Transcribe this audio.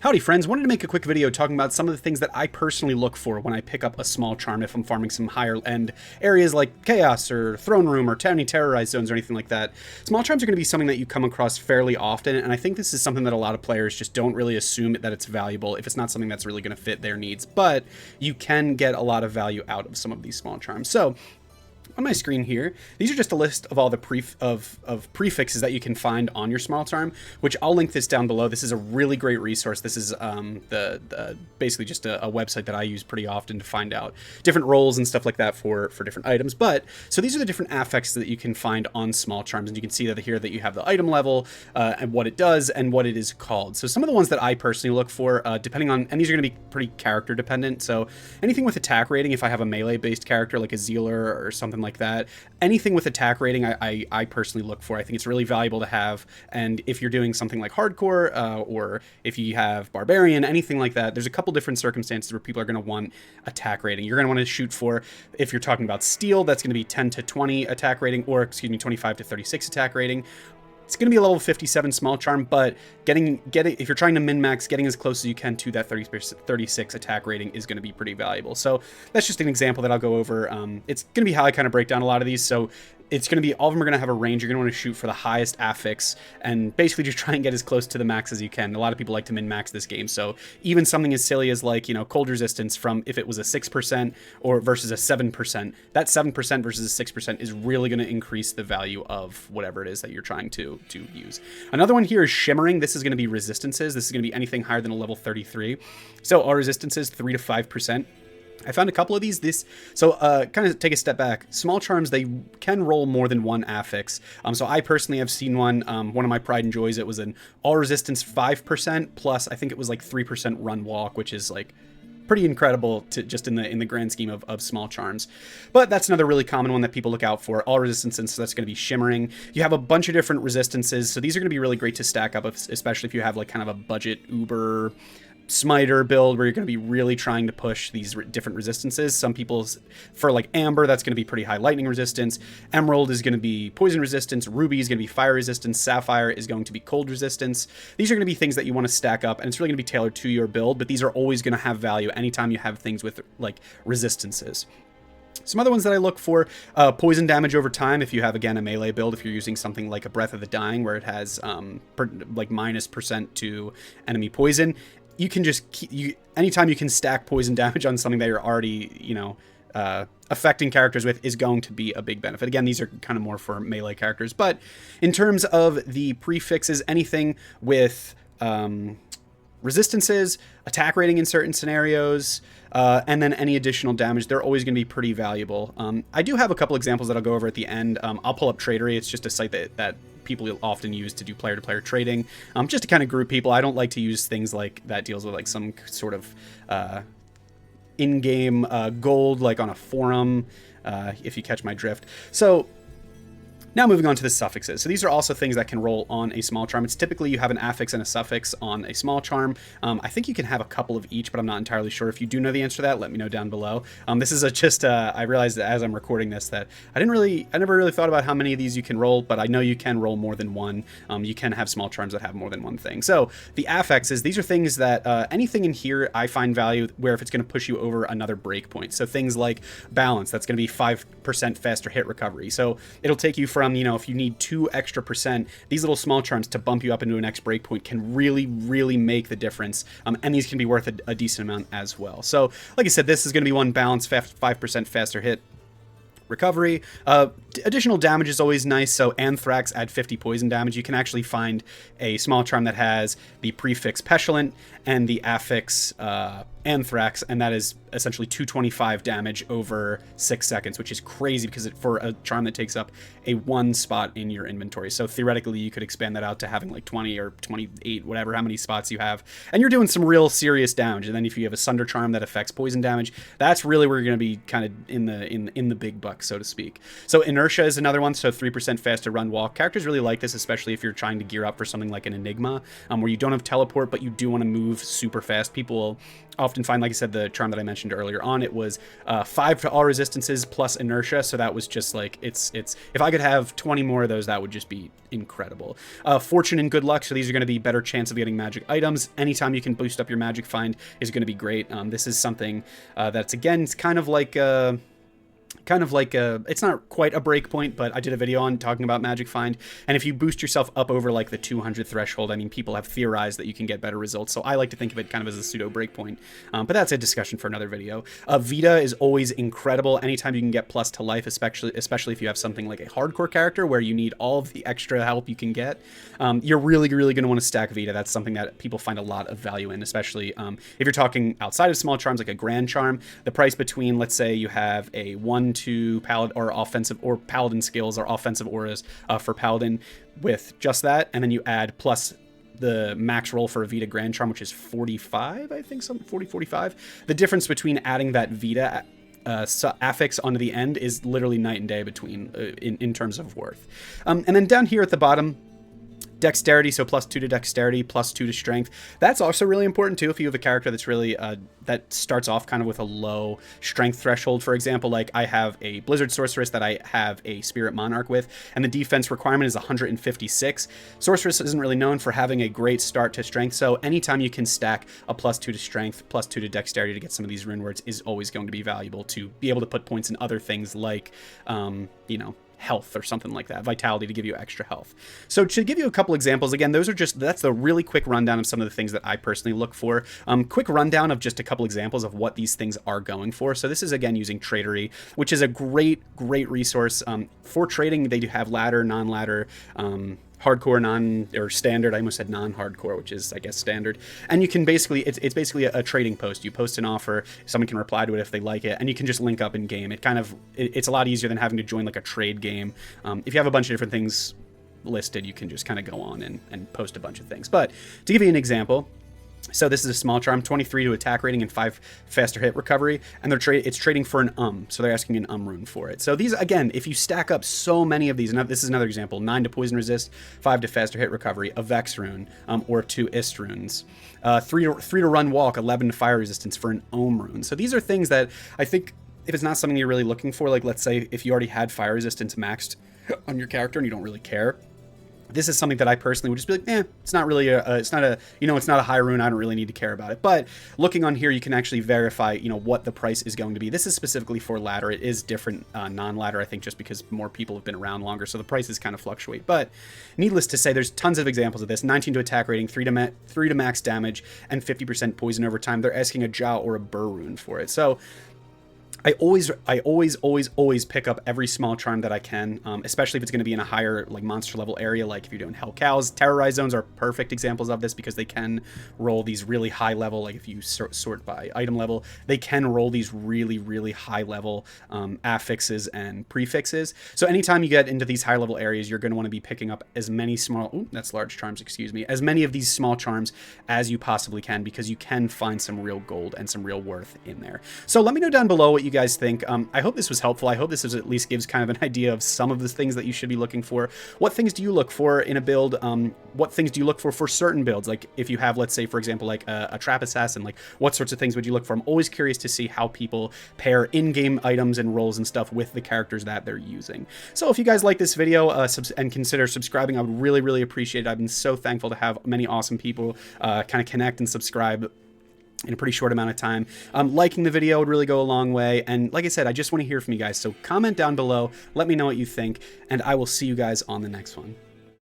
Howdy friends, wanted to make a quick video talking about some of the things that I personally look for when I pick up a small charm if I'm farming some higher end areas like Chaos or Throne Room or any terrorized zones or anything like that. Small charms are going to be something that you come across fairly often, and I think this is something that a lot of players just don't really assume that it's valuable if it's not something that's really going to fit their needs, but you can get a lot of value out of some of these small charms. So on my screen here, these are just a list of all the prefixes that you can find on your small charm, which I'll link this down below. This is a really great resource. This is basically just a website that I use pretty often to find out different roles and stuff like that for different items. But so these are the different affixes that you can find on small charms, and you can see that here that you have the item level and what it does and what it is called. So some of the ones that I personally look for, depending on, and these are going to be pretty character dependent. So anything with attack rating, if I have a melee based character like a Zealer or something like that, anything with attack rating I personally look for. I think it's really valuable to have, and if you're doing something like hardcore or if you have barbarian, anything like that, there's a couple different circumstances where people are going to want attack rating. You're going to want to shoot for, if you're talking about steel, that's going to be 10 to 20 attack rating, or excuse me, 25 to 36 attack rating. It's going to be a level 57 small charm, but getting if you're trying to min-max, getting as close as you can to that 36 attack rating is going to be pretty valuable. So that's just an example that I'll go over. It's going to be how I kind of break down a lot of these. So it's going to be, all of them are going to have a range. You're going to want to shoot for the highest affix and basically just try and get as close to the max as you can. A lot of people like to min-max this game. So even something as silly as like, you know, cold resistance from, if it was a 6% or versus a 7%, that 7% versus a 6% is really going to increase the value of whatever it is that you're trying to use. Another one here is shimmering. This is going to be resistances. This is going to be anything higher than a level 33. So our resistances 3 to 5%. I found a couple of these. Kind of take a step back. Small charms, they can roll more than one affix. So I personally have seen one of my pride and joys. It was an all resistance 5% plus I think it was like 3% run walk, which is like pretty incredible to just in the grand scheme of small charms. But that's another really common one that people look out for. All resistance, so that's going to be shimmering. You have a bunch of different resistances, so these are going to be really great to stack up, especially if you have like kind of a budget uber smiter build where you're going to be really trying to push these different resistances. Some people's, for like amber, that's going to be pretty high lightning resistance. Emerald is going to be poison resistance. Ruby is going to be fire resistance. Sapphire is going to be cold resistance. These are going to be things that you want to stack up, and it's really going to be tailored to your build, but these are always going to have value anytime you have things with like resistances. Some other ones that I look for, poison damage over time. If you have, again, a melee build, if you're using something like a Breath of the Dying where it has like -% to enemy poison, you can just anytime you can stack poison damage on something that you're already, you know, affecting characters with is going to be a big benefit. Again, these are kind of more for melee characters, but in terms of the prefixes, anything with resistances, attack rating in certain scenarios, and then any additional damage, they're always going to be pretty valuable. I do have a couple examples that I'll go over at the end. I'll pull up Tradery. It's just a site that people often use to do player-to-player trading, just to kind of group people. I don't like to use things like that deals with like some sort of in-game gold, like on a forum, if you catch my drift. So now moving on to the suffixes. So these are also things that can roll on a small charm. It's typically you have an affix and a suffix on a small charm. I think you can have a couple of each, but I'm not entirely sure. If you do know the answer to that, let me know down below. This is I realized that as I'm recording this that I never really thought about how many of these you can roll, but I know you can roll more than one. You can have small charms that have more than one thing. So the affixes, these are things that anything in here I find value where if it's going to push you over another breakpoint. So things like balance, that's going to be 5% faster hit recovery. So it'll take you from, you know, if you need 2 extra %, these little small charms to bump you up into an next breakpoint can really make the difference. And these can be worth a decent amount as well. So like I said, this is going to be one balance, 5% faster hit recovery. Additional damage is always nice. So Anthrax, add 50 poison damage. You can actually find a small charm that has the prefix Pestilent and the affix Anthrax, and that is essentially 225 damage over 6 seconds, which is crazy because for a charm that takes up a 1 spot in your inventory. So theoretically, you could expand that out to having like 20 or 28, whatever, how many spots you have, and you're doing some real serious damage. And then if you have a Sunder charm that affects poison damage, that's really where you're going to be kind of in the big bucks, so to speak. So inertia Inertia is another one, so 3% faster run walk. Characters really like this, especially if you're trying to gear up for something like an Enigma, where you don't have teleport, but you do want to move super fast. People will often find, like I said, the charm that I mentioned earlier on, it was 5 to all resistances plus Inertia, so that was just like, it's if I could have 20 more of those, that would just be incredible. Fortune and Good Luck, so these are going to be better chance of getting magic items. Anytime you can boost up your magic find is going to be great. This is something that's, again, it's kind of like it's not quite a breakpoint, but I did a video on talking about Magic Find, and if you boost yourself up over like the 200 threshold, I mean, people have theorized that you can get better results, so I like to think of it kind of as a pseudo breakpoint, but that's a discussion for another video. Vita is always incredible. Anytime you can get plus to life, especially if you have something like a hardcore character where you need all of the extra help you can get, you're really going to want to stack Vita. That's something that people find a lot of value in, especially if you're talking outside of small charms like a grand charm. The price between, let's say you have a 1-2 paladin or offensive or paladin skills or offensive auras for paladin with just that, and then you add plus the max roll for a Vita Grand Charm, which is 45, I think, something 45. The difference between adding that Vita affix onto the end is literally night and day between in terms of worth. And then down here at the bottom, Dexterity, so +2 to Dexterity, +2 to Strength. That's also really important too if you have a character that's really that starts off kind of with a low Strength threshold. For example, like I have a Blizzard Sorceress that I have a Spirit Monarch with, and the defense requirement is 156. Sorceress isn't really known for having a great start to Strength, so anytime you can stack a +2 to Strength, +2 to Dexterity to get some of these rune words is always going to be valuable to be able to put points in other things like, you know, health or something like that, vitality to give you extra health. So to give you a couple examples, again, that's the really quick rundown of some of the things that I personally look for. Quick rundown of just a couple examples of what these things are going for. So this is, again, using Tradery, which is a great resource. For trading, they do have ladder, non-ladder, hardcore, or standard. I almost said non-hardcore, which is, I guess, standard. And you can basically, it's basically a trading post. You post an offer, someone can reply to it if they like it, and you can just link up in game. It's a lot easier than having to join like a trade game. If you have a bunch of different things listed, you can just kind of go on and post a bunch of things. But to give you an example, so this is a small charm, 23 to attack rating and 5 faster hit recovery, and it's trading for an so they're asking an rune for it. So these, again, if you stack up so many of these, and this is another example, 9 to poison resist, 5 to faster hit recovery, a Vex rune, or 2 Ist runes, 3 to run walk, 11 to fire resistance for an rune. So these are things that I think, if it's not something you're really looking for, like let's say if you already had fire resistance maxed on your character and you don't really care, this is something that I personally would just be like, it's not really it's not a high rune. I don't really need to care about it. But looking on here, you can actually verify, what the price is going to be. This is specifically for ladder. It is different non-ladder, I think, just because more people have been around longer, so the prices kind of fluctuate. But needless to say, there's tons of examples of this. 19 to attack rating, 3 to max damage, and 50% poison over time. They're asking a Jaw or a Burr rune for it. So I always pick up every small charm that I can, especially if it's going to be in a higher like monster level area, like if you're doing Hell Cows. Terrorize zones are perfect examples of this because they can roll these really high level, like if you sort by item level, they can roll these really high level affixes and prefixes. So anytime you get into these high level areas, you're going to want to be picking up as many that's large charms, excuse me, as many of these small charms as you possibly can, because you can find some real gold and some real worth in there. So let me know down below what you guys think. I hope this was helpful. I hope this at least gives kind of an idea of some of the things that you should be looking for. What things do you look for in a build? What things do you look for certain builds? Like if you have, let's say, for example, like a trap assassin, like what sorts of things would you look for? I'm always curious to see how people pair in-game items and roles and stuff with the characters that they're using. So if you guys like this video and consider subscribing, I would really appreciate it. I've been so thankful to have many awesome people kind of connect and subscribe in a pretty short amount of time. Liking the video would really go a long way, and like I said, I just want to hear from you guys, so comment down below, let me know what you think, and I will see you guys on the next one.